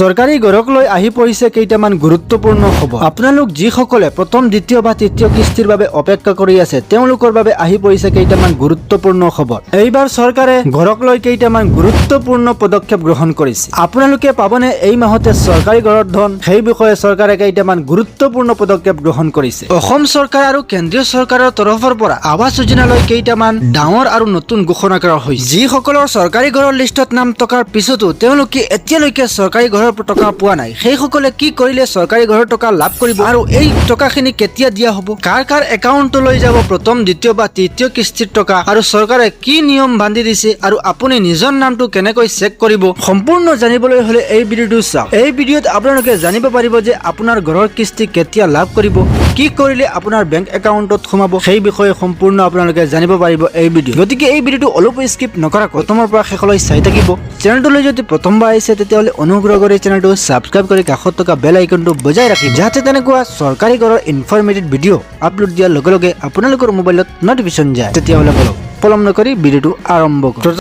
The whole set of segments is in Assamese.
সৰকাৰি গড়ক লৈ আহি পৰিছে কেইটামান গুৰুত্বপূৰ্ণ খবৰ। আপোনালোক যিসকলে প্ৰথম দ্বিতীয় বা তৃতীয় কিস্তিৰ বাবে অপেক্ষা কৰি আছে তেওঁলোকৰ বাবে আহি পৰিছে কেইটামান গুৰুত্বপূৰ্ণ খবৰ। এইবাৰ চৰকাৰে ঘৰক লৈ কেইটামান গুৰুত্বপূৰ্ণ পদক্ষেপ গ্ৰহণ কৰিছে। আপোনালোকে পাবনে এই মাহতে চৰকাৰী ঘৰৰ ধন? সেই বিষয়ে চৰকাৰে কেইটামান গুৰুত্বপূৰ্ণ পদক্ষেপ গ্ৰহণ কৰিছে। অসম চৰকাৰ আৰু কেন্দ্ৰীয় চৰকাৰৰ তৰফৰ পৰা আৱাস যোজনালৈ কেইটামান ডাঙৰ আৰু নতুন ঘোষণা কৰা হৈছে। যিসকলৰ চৰকাৰী ঘৰৰ লিষ্টত নাম থকাৰ পিছতো তেওঁলোকে এতিয়ালৈকে চৰকাৰী ঘৰৰ টকা পোৱা নাই, সেইসকলে কি কৰিলে চৰকাৰী ঘৰৰ টকা লাভ কৰিব আৰু এই টকাখিনি কেতিয়া দিয়া হ'ব, কাৰ কাৰ একাউণ্টলৈ যাব প্ৰথম দ্বিতীয় বা তৃতীয় কিস্তিৰ টকা আৰু চৰকাৰে কি নিয়ম বান্ধি দিছে আৰু আপুনি নিজৰ নামটো কেনেকৈ চেক কৰিব, সম্পূৰ্ণ জানিবলৈ হলে এই ভিডিঅ'টো চাওক। এই ভিডিঅ'ত আপোনালোকে জানিব পাৰিব যে আপোনাৰ ঘৰৰ কিস্তি কেতিয়া লাভ কৰিব, কি কৰিলে আপোনাৰ বেংক একাউণ্টত সোমাব, সেই বিষয়ে সম্পূৰ্ণ আপোনালোকে জানিব পাৰিব এই ভিডিঅ'। গতিকে এই ভিডিঅ'টো অলপ স্কিপ নকৰাকৈ প্ৰথমৰ পৰা শেষলৈ চাই থাকিব। চেনেলটোলৈ যদি প্ৰথমবাৰ আহিছে তেতিয়াহ'লে অনুগ্ৰহ কৰি চেনেলটো সাবস্ক্ৰাইব কৰি কাষত থকা বেল আইকনটো বজাই ৰাখিব, যাতে তেনেকুৱা চৰকাৰী ঘৰৰ ইনফৰমেটিভ ভিডিঅ' আপলোড দিয়াৰ লগে লগে আপোনালোকৰ মোবাইলত নটিফিকেশ্যন যায়। তেতিয়াহ'লে বলক পলম নকৰি ভিডিঅ'টো আৰম্ভ কৰোঁ।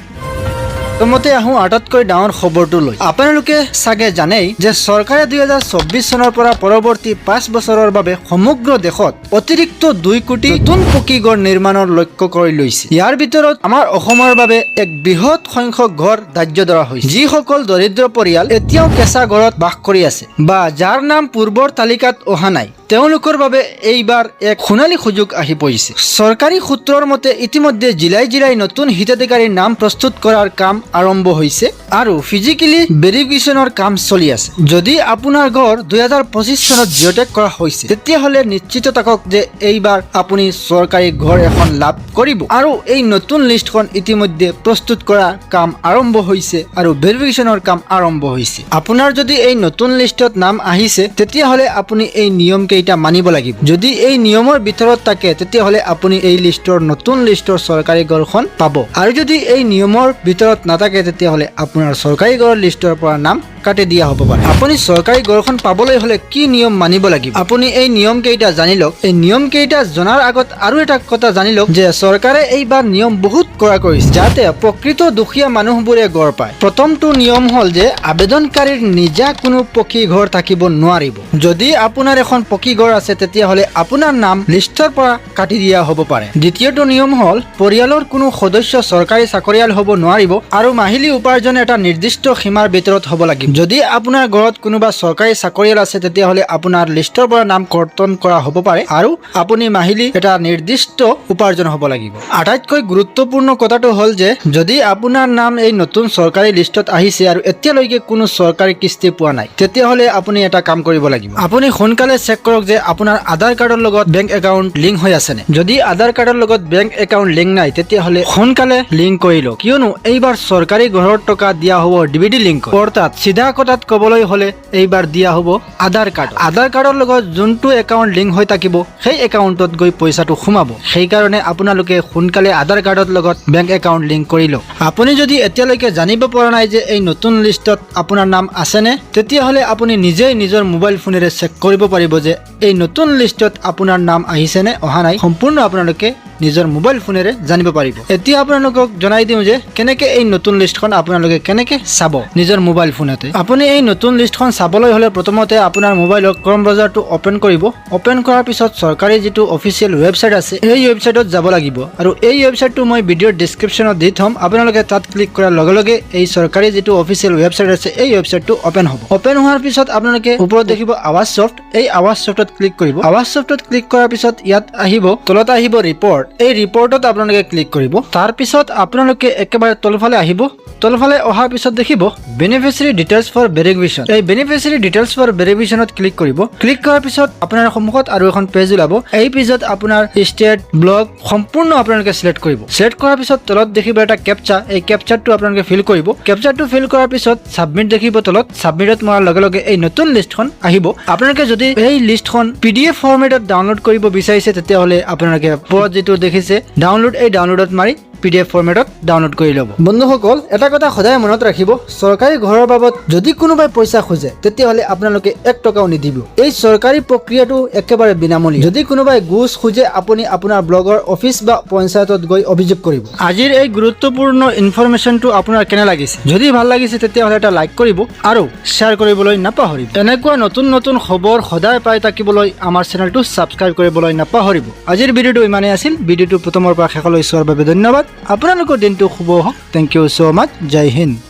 প্ৰথমতে আহোঁ আটাইতকৈ ডাঙৰ খবৰটো লৈ। আপোনালোকে চাগে জানেই যে চৰকাৰে 2024 চনৰ পৰা পৰৱৰ্তী 5 বছৰৰ বাবে সমগ্ৰ দেশত অতিৰিক্ত 2 কোটি নতুন পকী ঘৰ নিৰ্মাণৰ লক্ষ্য কৰি লৈছে। ইয়াৰ ভিতৰত আমাৰ অসমৰ বাবে এক বৃহৎ সংখ্যক ঘৰ ধাৰ্য ধৰা হৈছে। যিসকল দৰিদ্ৰ পৰিয়াল এতিয়াও কেঁচা ঘৰত বাস কৰি আছে বা যাৰ নাম পূৰ্বৰ তালিকাত অহা নাই, তেওঁলোকৰ বাবে এইবাৰ এক সোণালী সুযোগ আহি পৰিছে। চৰকাৰী সূত্ৰৰ মতে ইতিমধ্যে জিলাই জিলাই নতুন হিতাধিকাৰীৰ নাম প্ৰস্তুত কৰাৰ কাম আৰম্ভ হৈছে আৰু ফিজিকেলি ভেৰিফিকেশ্যনৰ কাম চলি আছে। যদি আপোনাৰ ঘৰ 2025 চনত জিঅ'টেগ কৰা হৈছে তেতিয়াহ'লে নিশ্চিত থাকক যে এইবাৰ আপুনি চৰকাৰী ঘৰ এখন লাভ কৰিব আৰু এই নতুন লিষ্টখন ইতিমধ্যে প্ৰস্তুত কৰা কাম আৰম্ভ হৈছে আৰু ভেৰিফিকেশ্যনৰ কাম আৰম্ভ হৈছে। আপোনাৰ যদি এই নতুন লিষ্টত নাম আহিছে তেতিয়াহ'লে আপুনি এই নিয়ম কেইটা মানিব লাগিব। যদি এই নিয়মৰ ভিতৰত থাকে তেতিয়াহ'লে আপুনি এই লিষ্টৰ নতুন লিষ্টৰ চৰকাৰী ঘৰখন পাব আৰু যদি এই নিয়মৰ ভিতৰত নাথাকে তেতিয়াহ'লে আপোনাৰ চৰকাৰী ঘৰৰ লিষ্টৰ পৰা নাম কাটি দিয়া হ'ব পাৰে। আপুনি চৰকাৰী ঘৰখন পাবলৈ হ'লে কি নিয়ম মানিব লাগিব আপুনি এই নিয়ম কেইটা জানি লওক। এই নিয়ম কেইটা জনাৰ আগত আৰু এটা কথা জানি লওক যে চৰকাৰে এইবাৰ নিয়ম বহুত কৰা কৰিছে যাতে প্ৰকৃত দুখীয়া মানুহবোৰে ঘৰ পায়। প্ৰথমটো নিয়ম হ'ল যে আবেদনকাৰীৰ নিজা কোনো পকী ঘৰ থাকিব নোৱাৰিব। যদি আপোনাৰ এখন পকী ঘৰ আছে তেতিয়াহ'লে আপোনাৰ নাম লিষ্টৰ পৰা কাটি দিয়া হ'ব পাৰে। দ্বিতীয়টো নিয়ম হ'ল পৰিয়ালৰ কোনো সদস্য চৰকাৰী চাকৰিয়াল হ'ব নোৱাৰিব আৰু মাহিলী উপাৰ্জন এটা নিৰ্দিষ্ট সীমাৰ ভিতৰত হ'ব লাগিব। যদি আপোনাৰ ঘৰত কোনোবা চৰকাৰী চাকৰিয়াল আছে তেতিয়াহ'লে আপোনাৰ লিষ্টৰ পৰা নাম কৰ্তন কৰা হ'ব পাৰে আৰু আপুনি মাহিলী এটা নিৰ্দিষ্ট উপাৰ্জন হ'ব লাগিব। আটাইতকৈ গুৰুত্বপূৰ্ণ কথাটো হ'ল যে যদি আপোনাৰ নাম এই নতুন চৰকাৰী লিষ্টত আহিছে আৰু এতিয়ালৈকে কোনো চৰকাৰী কিস্তি পোৱা নাই তেতিয়াহ'লে আপুনি এটা কাম কৰিব লাগিব। আপুনি সোনকালে চেক কৰক যে আপোনাৰ আধাৰ কাৰ্ডৰ লগত বেংক একাউণ্ট লিংক হৈ আছেনে। যদি আধাৰ কাৰ্ডৰ লগত বেংক একাউণ্ট লিংক নাই তেতিয়াহ'লে সোনকালে লিংক কৰি লওক, কিয়নো এইবাৰ চৰকাৰী ঘৰৰ টকা দিয়া হ'ব ডিবিডি লিংক। অৰ্থাৎ চিধা কথাত ক'বলৈ হ'লে এইবাৰ দিয়া হ'ব আধাৰ কাৰ্ড। আধাৰ কাৰ্ডৰ লগত যোনটো একাউণ্ট লিংক হৈ থাকিব সেই একাউণ্টত গৈ পইচাটো সোমাব। সেইকাৰণে আপোনালোকে সোনকালে আধাৰ কাৰ্ডৰ লগত বেংক একাউণ্ট লিংক কৰি লওক। আপুনি যদি এতিয়ালৈকে জানিব পৰা নাই যে এই নতুন লিষ্টত আপোনাৰ নাম আছেনে তেতিয়াহ'লে আপুনি নিজেই নিজৰ মোবাইল ফোনেৰে চেক কৰিব পাৰিব যে এই নতুন লিষ্টত আপোনাৰ নাম আহিছেনে অহা নাই। সম্পূৰ্ণ আপোনালোকে নিজৰ মোবাইল ফোনেৰে জানিব পাৰিব। এতিয়া আপোনালোকক জনাই দিওঁ যে কেনেকে এই নতুন লিষ্টখন আপোনালোকে কেনেকে চাব নিজৰ মোবাইল ফোনতে। আপুনি এই নতুন লিষ্টখন চাবলৈ হ'লে প্ৰথমতে আপোনাৰ মোবাইলৰ ক্ৰম ব্ৰাউজাৰটো অপেন কৰিব। অপেন কৰাৰ পিছত চৰকাৰী যিটো অফিচিয়েল ৱেবছাইট আছে এই ৱেবছাইটত যাব লাগিব আৰু এই ৱেবছাইটটো মই ভিডিঅ'ৰ ডেছক্ৰিপশ্যনত দি থ'ম। আপোনালোকে তাত ক্লিক কৰাৰ লগে লগে এই চৰকাৰী যিটো অফিচিয়েল ৱেবছাইট আছে এই ৱেবছাইটটো অপেন হ'ব। অপেন হোৱাৰ পিছত আপোনালোকে ওপৰত দেখিব আৱাজ ছফ্ট, এই আৱাজ ছফ্টত ক্লিক কৰিব। আৱাজ ছফ্টত ক্লিক কৰাৰ পিছত ইয়াত আহিব তলত আহিব ৰিপৰ্ট, এই ৰিপৰ্টত আপোনালোকে ক্লিক কৰিব। তাৰ পিছত আপোনালোকে একেবাৰে তলফালে আহিব। তলফালে অহাৰ পিছত দেখিব বেনিফিচিয়াৰী ডিটেইলছ ফৰ ভেৰিফিকেশ্যন, এই বেনিফিচিয়াৰী ডিটেইলছ ফৰ ভেৰিফিকেশ্যনত ক্লিক কৰিব। ক্লিক কৰাৰ পিছত আপোনাৰ সন্মুখত আৰু এখন পেজ ওলাব। এই পেজত আপোনাৰ ষ্টেট ব্লক সম্পূৰ্ণ আপোনালোকে চিলেক্ট কৰিব। চিলেক্ট কৰাৰ পিছত তলত দেখিব এটা কেপচা, এই কেপচাৰটো আপোনালোকে ফিল কৰিব। কেপচাৰটো ফিল কৰাৰ পিছত ছাবমিট দেখিব তলত। ছাবমিটত মৰাৰ লগে লগে এই নতুন লিষ্টখন আহিব। আপোনালোকে যদি এই লিষ্টখন PDF ফৰ্মেটত ডাউনলোড কৰিব বিচাৰিছে তেতিয়াহ'লে আপোনালোকে ওপৰত যিটো দেখিছে ডাউনলোড এই ডাউনলোডত মাৰি PDF ফৰ্মেটত ডাউনলোড কৰি ল'ব। বন্ধুসকল এটা কথা সদায় মনত ৰাখিব, চৰকাৰী ঘৰৰ বাবদ যদি কোনোবাই পইচা খোজে তেতিয়াহ'লে আপোনালোকে 1 টকাও নিদিব। এই চৰকাৰী প্ৰক্ৰিয়াটো একেবাৰে বিনামূলীয়া। যদি কোনোবাই ঘুষ খোজে আপুনি আপোনাৰ ব্লগৰ অফিচ বা পঞ্চায়তত গৈ অভিযোগ কৰিব। আজিৰ এই গুৰুত্বপূৰ্ণ ইনফৰমেশ্যনটো আপোনাৰ কেনে লাগিছে? যদি ভাল লাগিছে তেতিয়াহ'লে এটা লাইক কৰিব আৰু শ্বেয়াৰ কৰিবলৈ নাপাহৰিব। এনেকুৱা নতুন নতুন খবৰ সদায় পাই থাকিবলৈ আমাৰ চেনেলটো ছাবস্ক্ৰাইব কৰিবলৈ নাপাহৰিব। আজিৰ ভিডিঅ'টো ইমানেই আছিল। ভিডিঅ'টো প্ৰথমৰ পৰা শেষলৈ চোৱাৰ বাবে ধন্যবাদ। আপোনালোকৰ দিনটো শুভ হওক। Thank you so' much. জয় হিন্দ।